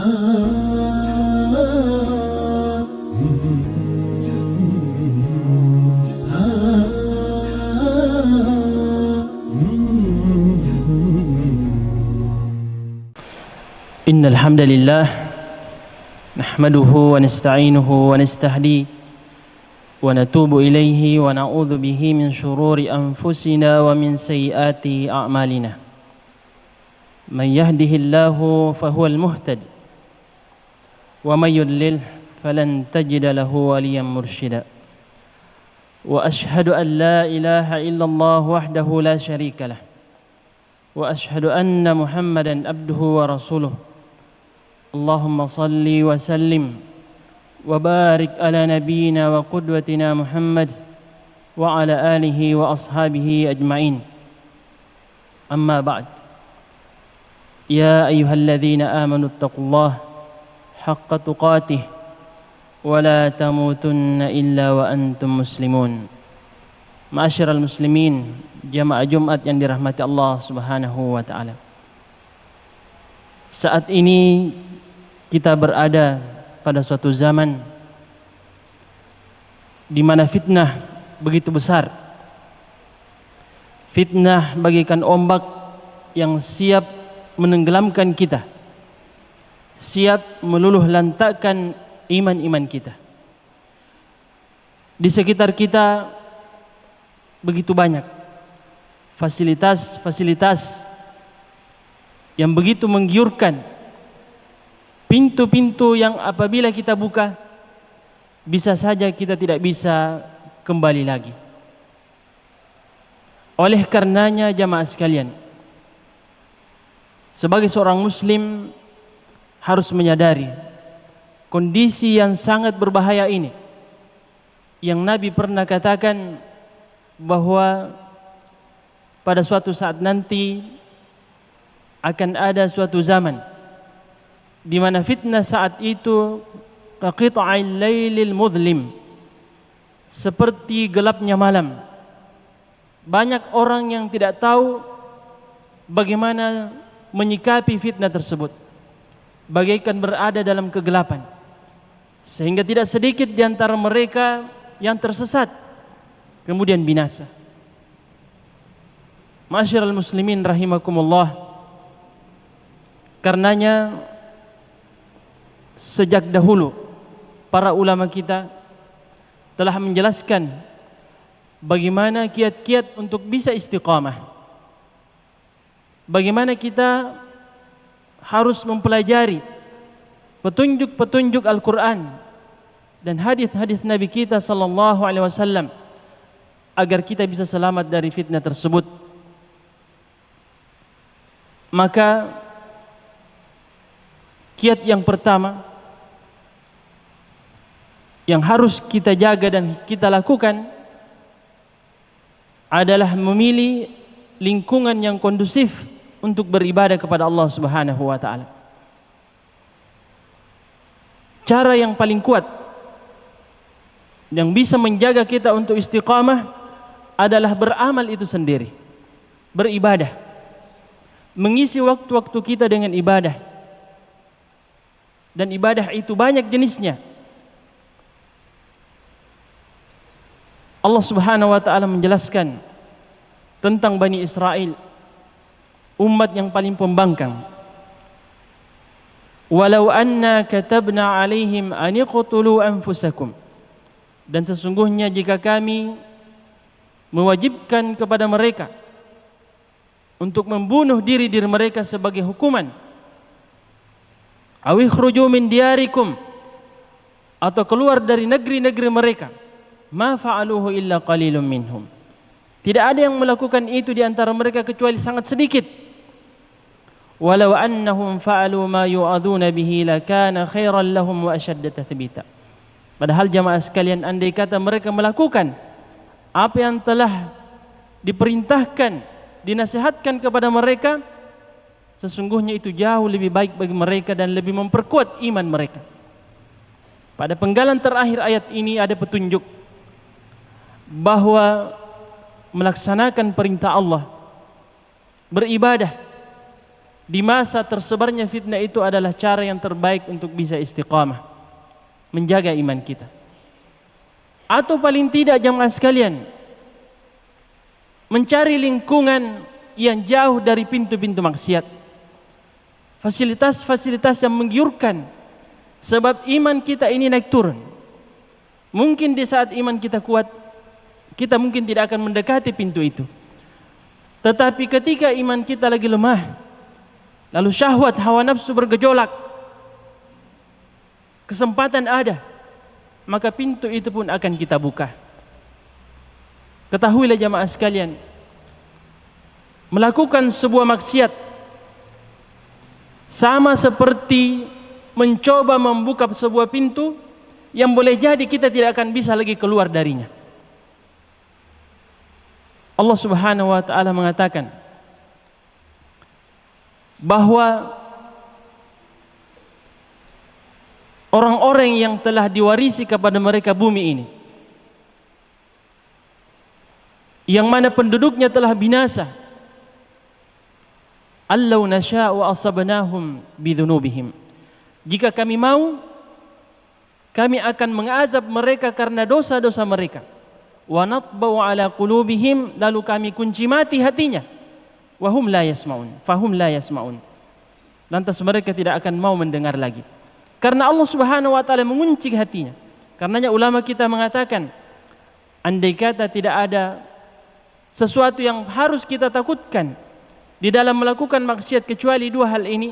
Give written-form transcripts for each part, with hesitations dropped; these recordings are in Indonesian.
إن الحمد لله نحمده ونستعينه ونستهديه ونتوب إليه ونعوذ به من شرور أنفسنا ومن سيئات أعمالنا من يهده الله فهو المهتد ومن يضلل فلن تجد له وليا مرشدا وأشهد أن لا إله إلا الله وحده لا شريك له وأشهد أن محمدا عبده ورسوله اللهم صل وسلم وبارك على نبينا وقدوتنا محمد وعلى آله وأصحابه أجمعين أما بعد يا أيها الذين آمنوا اتقوا الله حق تقاته ولا تموتن إلا وأنتم مسلمون. Ma'asyiral muslimin, jamaah Jumat yang dirahmati Allah Subhanahu wa taala. Saat ini kita berada pada suatu zaman di mana fitnah begitu besar. Fitnah bagaikan ombak yang siap menenggelamkan kita, siap meluluh lantakkan iman-iman kita. Di sekitar kita begitu banyak fasilitas-fasilitas yang begitu menggiurkan, pintu-pintu yang apabila kita buka bisa saja kita tidak bisa kembali lagi. Oleh karenanya jamaah sekalian, sebagai seorang muslim harus menyadari kondisi yang sangat berbahaya ini, yang Nabi pernah katakan bahwa pada suatu saat nanti akan ada suatu zaman di mana fitnah saat itu kaqita'il lailil mudlim, seperti gelapnya malam. Banyak orang yang tidak tahu bagaimana menyikapi fitnah tersebut, bagaikan berada dalam kegelapan, sehingga tidak sedikit di antara mereka yang tersesat kemudian binasa. Ma'asyiral muslimin rahimakumullah, karenanya sejak dahulu para ulama kita telah menjelaskan bagaimana kiat-kiat untuk bisa istiqamah, bagaimana kita harus mempelajari petunjuk-petunjuk Al-Quran dan hadis-hadis Nabi kita sallallahu alaihi wasallam agar kita bisa selamat dari fitnah tersebut. Maka kiat yang pertama yang harus kita jaga dan kita lakukan adalah memilih lingkungan yang kondusif untuk beribadah kepada Allah Subhanahu wa taala. Cara yang paling kuat yang bisa menjaga kita untuk istiqamah adalah beramal itu sendiri, beribadah, mengisi waktu-waktu kita dengan ibadah. Dan ibadah itu banyak jenisnya. Allah Subhanahu wa taala menjelaskan tentang Bani Israel, umat yang paling pembangkang. Walau anna katabna alaihim an iqtulu anfusakum, dan sesungguhnya jika kami mewajibkan kepada mereka untuk membunuh diri mereka sebagai hukuman, aw ikhruju min diyarikum, atau keluar dari negeri-negeri mereka, ma fa'aluhu illa qalilun minhum, tidak ada yang melakukan itu di antara mereka kecuali sangat sedikit. Walau annahum fa'alu ma yu'aduna bihi lakana khairan lahum wa ashadda tathbita. Padahal jamaah sekalian, andai kata mereka melakukan apa yang telah diperintahkan, dinasihatkan kepada mereka, sesungguhnya itu jauh lebih baik bagi mereka dan lebih memperkuat iman mereka. Pada penggalan terakhir ayat ini ada petunjuk bahwa melaksanakan perintah Allah, beribadah, di masa tersebarnya fitnah itu adalah cara yang terbaik untuk bisa istiqamah, menjaga iman kita. Atau paling tidak jamaah sekalian, mencari lingkungan yang jauh dari pintu-pintu maksiat, fasilitas-fasilitas yang menggiurkan, sebab iman kita ini naik turun. Mungkin di saat iman kita kuat, kita mungkin tidak akan mendekati pintu itu. Tetapi ketika iman kita lagi lemah, lalu syahwat hawa nafsu bergejolak, kesempatan ada, maka pintu itu pun akan kita buka. Ketahuilah jamaah sekalian, melakukan sebuah maksiat sama seperti mencoba membuka sebuah pintu yang boleh jadi kita tidak akan bisa lagi keluar darinya. Allah Subhanahu wa taala mengatakan bahwa orang-orang yang telah diwarisi kepada mereka bumi ini, yang mana penduduknya telah binasa, allau nasya'u asabnahum bidhunubihim, jika kami mau, kami akan mengazab mereka karena dosa-dosa mereka. Wa natba'u ala qulubihim, lalu kami kunci mati hatinya. Wahum la yasma'un, fahum la yasma'un, lantas mereka tidak akan mau mendengar lagi. Karena Allah Subhanahu wa taala mengunci hatinya. Karenanya ulama kita mengatakan, andai kata tidak ada sesuatu yang harus kita takutkan di dalam melakukan maksiat kecuali dua hal ini,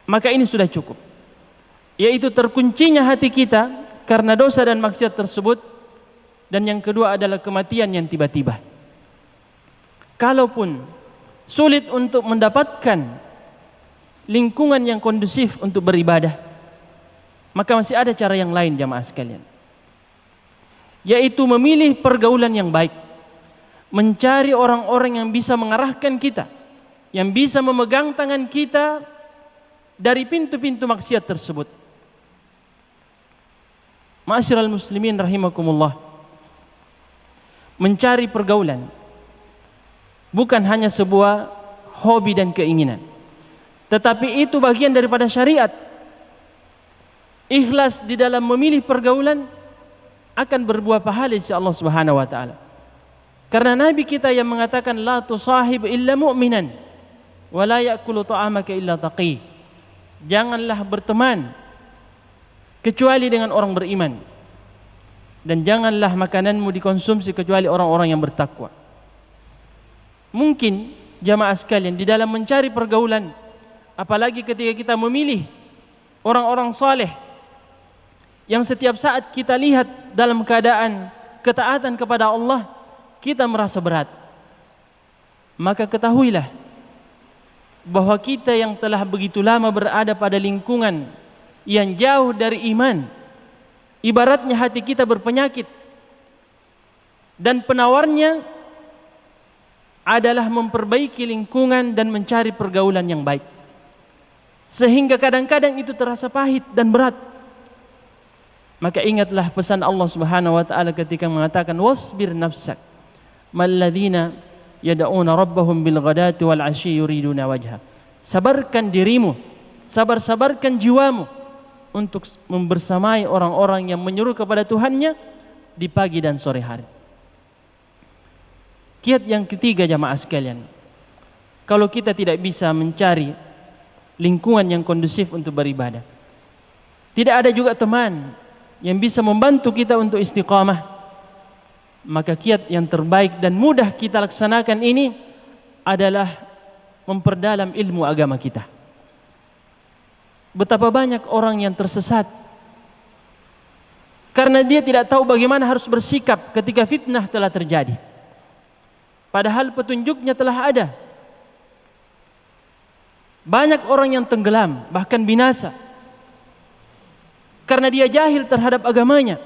maka ini sudah cukup, yaitu terkuncinya hati kita karena dosa dan maksiat tersebut, dan yang kedua adalah kematian yang tiba-tiba. Kalaupun sulit untuk mendapatkan lingkungan yang kondusif untuk beribadah, maka masih ada cara yang lain jamaah sekalian, yaitu memilih pergaulan yang baik, mencari orang-orang yang bisa mengarahkan kita, yang bisa memegang tangan kita dari pintu-pintu maksiat tersebut. Ma'asyiral muslimin rahimakumullah, mencari pergaulan bukan hanya sebuah hobi dan keinginan, tetapi itu bagian daripada syariat. Ikhlas di dalam memilih pergaulan akan berbuah pahala insya Allah Subhanahu wa taala. Karena Nabi kita yang mengatakan la tusahib illa mu'minan wa la ya'kulu ta'amaka illa taqi. Janganlah berteman kecuali dengan orang beriman, dan janganlah makananmu dikonsumsi kecuali orang-orang yang bertakwa. Mungkin jamaah sekalian, di dalam mencari pergaulan, apalagi ketika kita memilih orang-orang saleh yang setiap saat kita lihat dalam keadaan ketaatan kepada Allah, kita merasa berat. Maka ketahuilah bahwa kita yang telah begitu lama berada pada lingkungan yang jauh dari iman, ibaratnya hati kita berpenyakit, dan penawarnya adalah memperbaiki lingkungan dan mencari pergaulan yang baik, sehingga kadang-kadang itu terasa pahit dan berat. Maka ingatlah pesan Allah Subhanahu wa taala ketika mengatakan wasbir nafsak malladzina yad'una rabbahum bil ghadati wal 'ashyi yuriduna wajha. Sabarkan dirimu, sabarkan jiwamu untuk membersamai orang-orang yang menyeru kepada Tuhannya di pagi dan sore hari. Kiat yang ketiga jamaah sekalian, kalau kita tidak bisa mencari lingkungan yang kondusif untuk beribadah, tidak ada juga teman yang bisa membantu kita untuk istiqamah, maka kiat yang terbaik dan mudah kita laksanakan ini adalah memperdalam ilmu agama kita. Betapa banyak orang yang tersesat karena dia tidak tahu bagaimana harus bersikap ketika fitnah telah terjadi, padahal petunjuknya telah ada. Banyak orang yang tenggelam, bahkan binasa, karena dia jahil terhadap agamanya,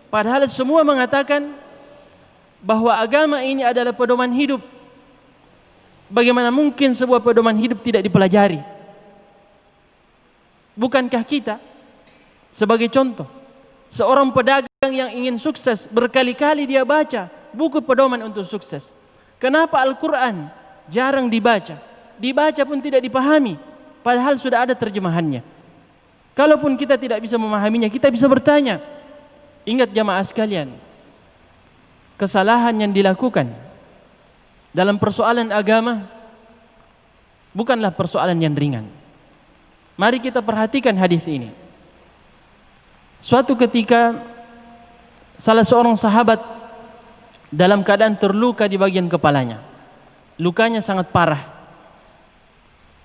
padahal semua mengatakan bahwa agama ini adalah pedoman hidup. Bagaimana mungkin sebuah pedoman hidup tidak dipelajari? Bukankah kita sebagai contoh seorang pedagang yang ingin sukses, berkali-kali dia baca buku pedoman untuk sukses? Kenapa Al-Quran jarang dibaca? dibaca pun tidak dipahami, padahal sudah ada terjemahannya. Kalaupun kita tidak bisa memahaminya, kita bisa bertanya. Ingat jamaah sekalian, kesalahan yang dilakukan dalam persoalan agama bukanlah persoalan yang ringan. Mari kita perhatikan hadis ini. Suatu ketika salah seorang sahabat dalam keadaan terluka di bagian kepalanya. Lukanya sangat parah.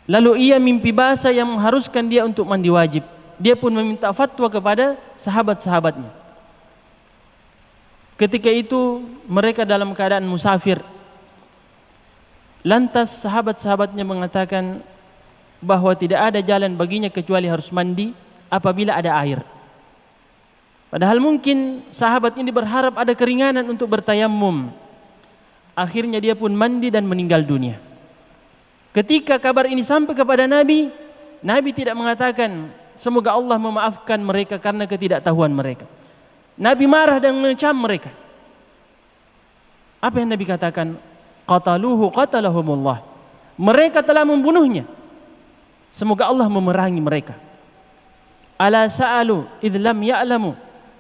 Lalu ia mimpi basah yang mengharuskan dia untuk mandi wajib. Dia pun meminta fatwa kepada sahabat-sahabatnya. Ketika itu mereka dalam keadaan musafir. Lantas sahabat-sahabatnya mengatakan bahwa tidak ada jalan baginya kecuali harus mandi apabila ada air. Padahal mungkin sahabat ini berharap ada keringanan untuk bertayamum. Akhirnya dia pun mandi dan meninggal dunia. Ketika kabar ini sampai kepada Nabi, Nabi tidak mengatakan semoga Allah memaafkan mereka karena ketidaktahuan mereka. Nabi marah dan mengecam mereka. Apa yang Nabi katakan? Qataluhu qatalahumullah. Mereka telah membunuhnya. Semoga Allah memerangi mereka. Ala sa'alu idh lam ya'lamu.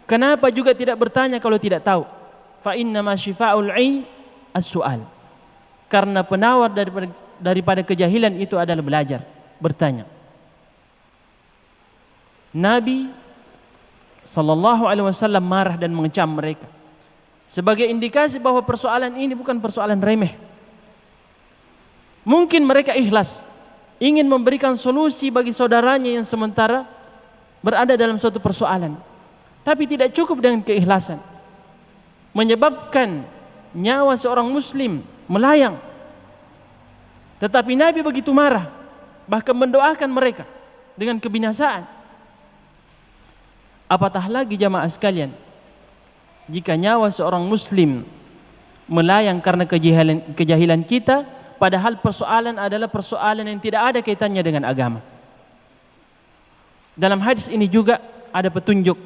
Kenapa juga tidak bertanya kalau tidak tahu? Fa innama syifa'ul 'ai as-su'al. Karena penawar daripada kejahilan itu adalah belajar, bertanya. Nabi sallallahu alaihi wasallam marah dan mengecam mereka sebagai indikasi bahwa persoalan ini bukan persoalan remeh. Mungkin mereka ikhlas ingin memberikan solusi bagi saudaranya yang sementara berada dalam suatu persoalan, tapi tidak cukup dengan keikhlasan, menyebabkan nyawa seorang muslim melayang. Tetapi Nabi begitu marah, bahkan mendoakan mereka dengan kebinasaan. Apatah lagi jamaah sekalian, jika nyawa seorang muslim melayang karena kejahilan kita, padahal persoalan adalah persoalan yang tidak ada kaitannya dengan agama. Dalam hadis ini juga ada petunjuk.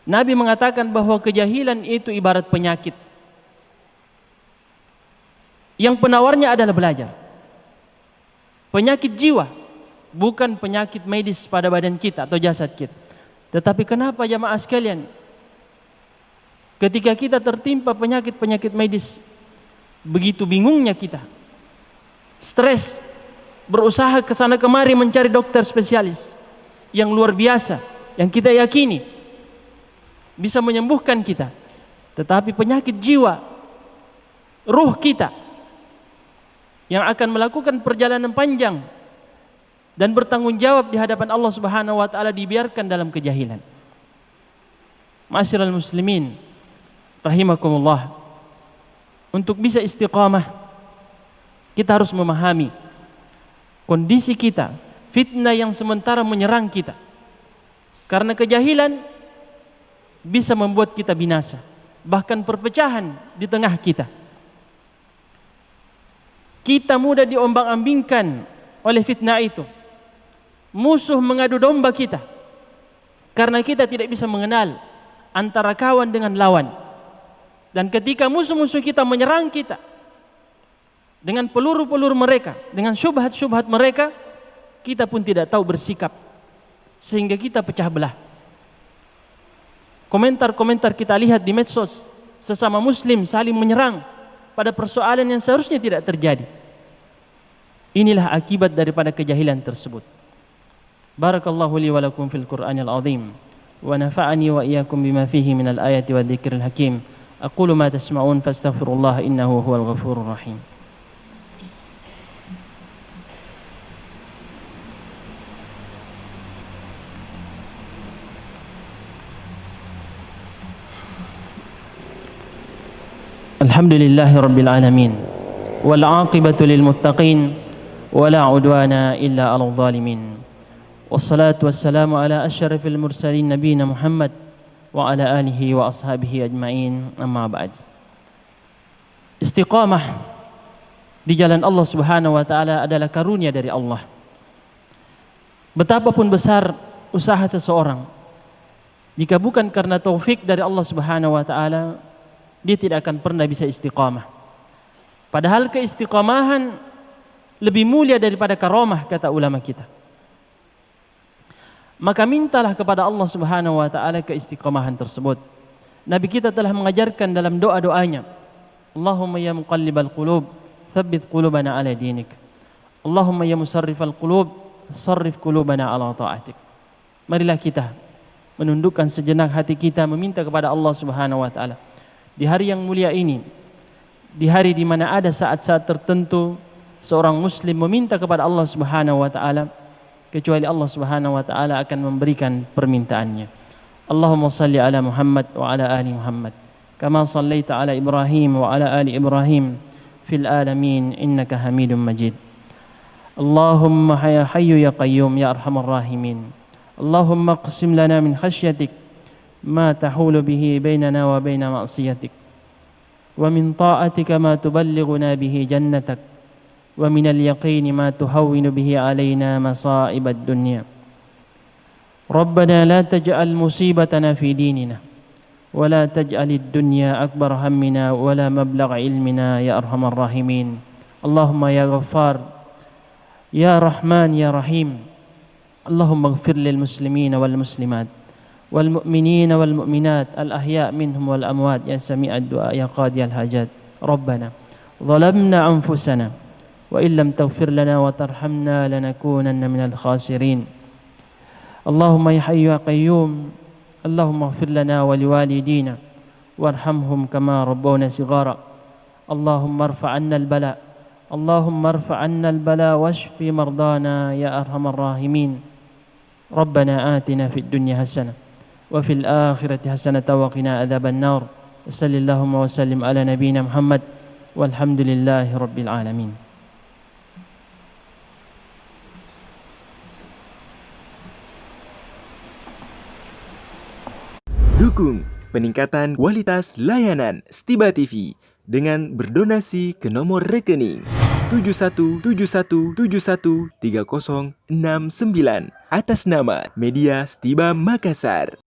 Nabi mengatakan bahwa kejahilan itu ibarat penyakit yang penawarnya adalah belajar. Penyakit jiwa, bukan penyakit medis pada badan kita atau jasad kita. Tetapi kenapa jamaah sekalian, ketika kita tertimpa penyakit-penyakit medis, begitu bingungnya kita, stres, berusaha ke sana kemari mencari dokter spesialis yang luar biasa, yang kita yakini bisa menyembuhkan kita. Tetapi penyakit jiwa, ruh kita yang akan melakukan perjalanan panjang dan bertanggung jawab di hadapan Allah Subhanahu wa taala dibiarkan dalam kejahilan. Ma'asyiral muslimin rahimakumullah, untuk bisa istiqamah kita harus memahami kondisi kita, fitnah yang sementara menyerang kita. Karena kejahilan bisa membuat kita binasa, bahkan perpecahan di tengah kita. Kita mudah diombang-ambingkan oleh fitnah itu. Musuh mengadu domba kita karena kita tidak bisa mengenal antara kawan dengan lawan. Dan ketika musuh-musuh kita menyerang kita dengan peluru-peluru mereka, dengan syubhat-syubhat mereka, kita pun tidak tahu bersikap, sehingga kita pecah belah. Komentar-komentar kita lihat di medsos, sesama muslim saling menyerang pada persoalan yang seharusnya tidak terjadi. Inilah akibat daripada kejahilan tersebut. Barakallahu li wa lakum fil Qur'anil azim wa nafa'ani wa iyyakum bima fihi minal ayati wa dzikril hakim. Aqulu ma tasma'un fastaghfirullah innahu huwal ghafurur rahim. Alhamdulillahi rabbil alamin wal 'aqibatu lil muttaqin wala 'udwana illa 'alal zalimin. Wassalatu wassalamu ala asyrafil mursalin nabiyina Muhammad wa ala alihi wa ashabihi ajmain, amma ba'd. Istiqamah di jalan Allah Subhanahu wa taala adalah karunia dari Allah. Betapapun besar usaha seseorang, jika bukan karena taufik dari Allah Subhanahu wa taala, dia tidak akan pernah bisa istiqamah. Padahal keistiqamahan lebih mulia daripada karamah, kata ulama kita. Maka mintalah kepada Allah Subhanahu wa taala keistiqomahan tersebut. Nabi kita telah mengajarkan dalam doa-doanya, Allahumma ya muqallibal qulub, tsabbit qulubana ala dinik. Allahumma ya musarrifal qulub, sarrif qulubana ala ta'atik. Marilah kita menundukkan sejenak hati kita, meminta kepada Allah Subhanahu wa taala. Di hari yang mulia ini, di hari di mana ada saat-saat tertentu seorang muslim meminta kepada Allah Subhanahu wa taala, kecuali Allah Subhanahu wa taala akan memberikan permintaannya. Allahumma salli ala Muhammad wa ala ali Muhammad kama sallaita ala Ibrahim wa ala ali Ibrahim fil alamin innaka Hamidum Majid. Allahumma ya hayyu ya qayyum ya arhamar rahimin. Allahumma qsim lana min khashyatik ma tahulu bihi bainana wa baina ma'siyatik wa min ta'atika ma tuballighuna bihi jannatak wa min al-yaqin ma tuhawwinu bihi alaina masa'ib ad-dunya. Rabbana la taj'al musibatana fi dinina wa la taj'al ad-dunya akbar hammina wa la mablagha ilmina ya arhamar rahimin. Allahumma ya Ghaffar ya Rahman ya Rahim. Allahumma ighfir lil muslimina wal muslimat wal mu'minina wal mu'minat al ahya' minhum wal amwat ya sami'ad du'a ya qadiyal hajat. Rabbana zalamna anfusana wa illam taghfir lana wa tarhamna lanakunanna minal khasirin. Allahumma ya hayyu ya qayyum, Allahumma ighfir lana wa liwalidina warhamhum kama rabbawna shighara. Allahumma irfa' 'anna al-bala, Allahumma irfa' 'anna al-bala washfi mardana ya arhamar rahimin. Rabbana atina fid dunya hasanah wa fil akhirati hasanah wa qina adzaban nar. Sallallahu wa sallim ala nabiyyina Muhammad walhamdulillahi rabbil alamin. Dukung peningkatan kualitas layanan Stiba TV dengan berdonasi ke nomor rekening 7171713069 atas nama Media Stiba Makassar.